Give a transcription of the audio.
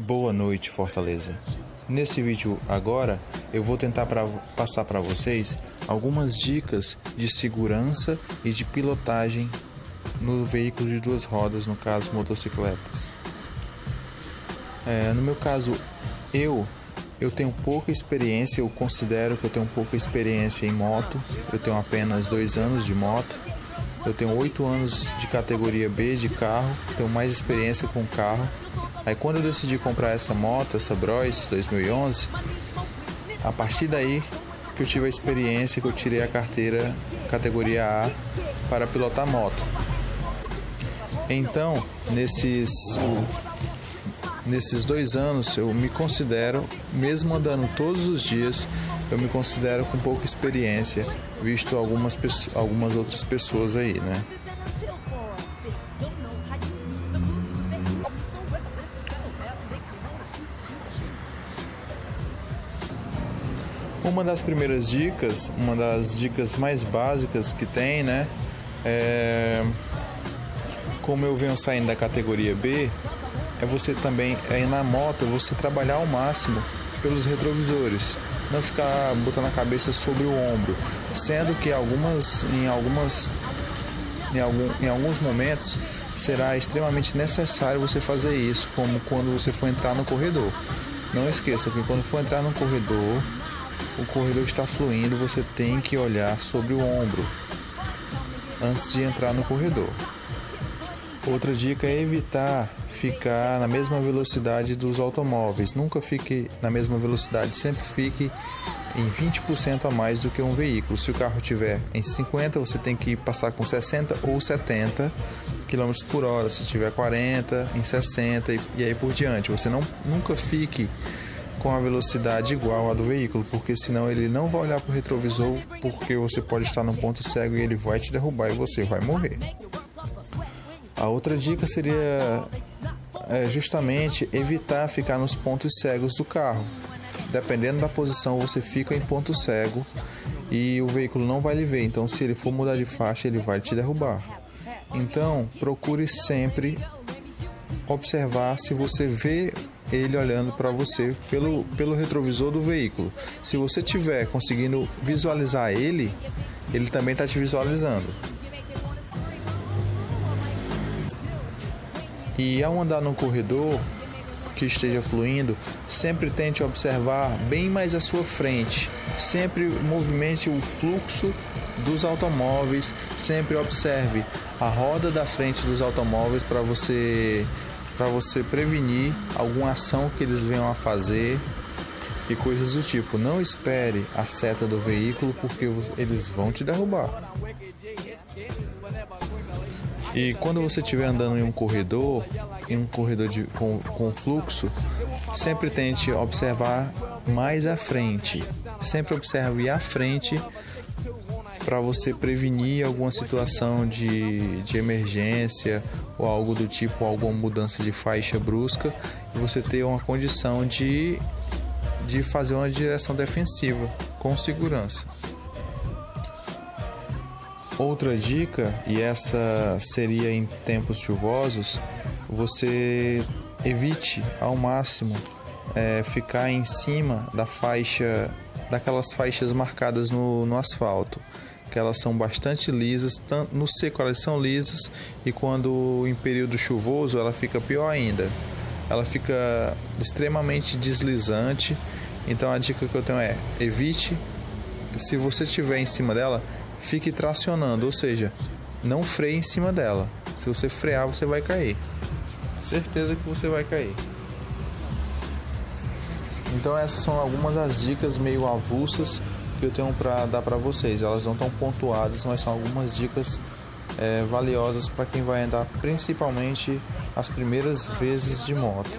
Boa noite, Fortaleza. Nesse vídeo agora eu vou tentar passar para vocês algumas dicas de segurança e de pilotagem no veículo de duas rodas, no caso motocicletas. No meu caso, eu tenho pouca experiência, eu considero que eu tenho pouca experiência em moto. Eu tenho apenas 2 anos de moto. Eu tenho 8 anos de categoria B de carro, tenho mais experiência com carro. Aí quando eu decidi comprar essa moto, essa Bros 2011, a partir daí que eu tive a experiência, que eu tirei a carteira categoria A para pilotar moto. Então, nesses 2 anos eu me considero, mesmo andando todos os dias, eu me considero com pouca experiência, visto algumas outras pessoas aí, né? Uma das primeiras dicas, uma das dicas mais básicas que tem, né? Como eu venho saindo da categoria B, você também, na moto, você trabalhar ao máximo pelos retrovisores, não ficar botando a cabeça sobre o ombro, sendo que em alguns momentos será extremamente necessário você fazer isso, como quando você for entrar no corredor. Não esqueça que quando for entrar no corredor, o corredor está fluindo, você tem que olhar sobre o ombro antes de entrar no corredor. Outra dica é evitar ficar na mesma velocidade dos automóveis. Nunca fique na mesma velocidade, sempre fique em 20% a mais do que um veículo. Se o carro estiver em 50, você tem que passar com 60 ou 70 km por hora. Se tiver 40, em 60 e aí por diante. Você nunca fique com a velocidade igual à do veículo, porque senão ele não vai olhar para o retrovisor, porque você pode estar num ponto cego e ele vai te derrubar e você vai morrer. A outra dica seria justamente evitar ficar nos pontos cegos do carro. Dependendo da posição, você fica em ponto cego e o veículo não vai lhe ver. Então, se ele for mudar de faixa, ele vai te derrubar. Então, procure sempre observar se você vê ele olhando para você pelo retrovisor do veículo. Se você estiver conseguindo visualizar ele também está te visualizando. E ao andar no corredor que esteja fluindo, sempre tente observar bem mais à sua frente. Sempre movimente o fluxo dos automóveis, sempre observe a roda da frente dos automóveis para você prevenir alguma ação que eles venham a fazer e coisas do tipo. Não espere a seta do veículo, porque eles vão te derrubar. E quando você estiver andando em um corredor com fluxo, sempre tente observar mais à frente. Sempre observe à frente para você prevenir alguma situação de emergência ou algo do tipo, alguma mudança de faixa brusca, e você ter uma condição de fazer uma direção defensiva com segurança. Outra dica, e essa seria em tempos chuvosos, você evite ao máximo ficar em cima daquelas faixas marcadas no asfalto, que elas são bastante lisas. No seco elas são lisas, e quando em período chuvoso ela fica pior ainda, ela fica extremamente deslizante. Então a dica que eu tenho é: evite, se você estiver em cima dela, fique tracionando, ou seja, não freie em cima dela. Se você frear, você vai cair. Certeza que você vai cair. Então essas são algumas das dicas meio avulsas que eu tenho para dar para vocês. Elas não estão pontuadas, mas são algumas dicas valiosas para quem vai andar, principalmente as primeiras vezes de moto.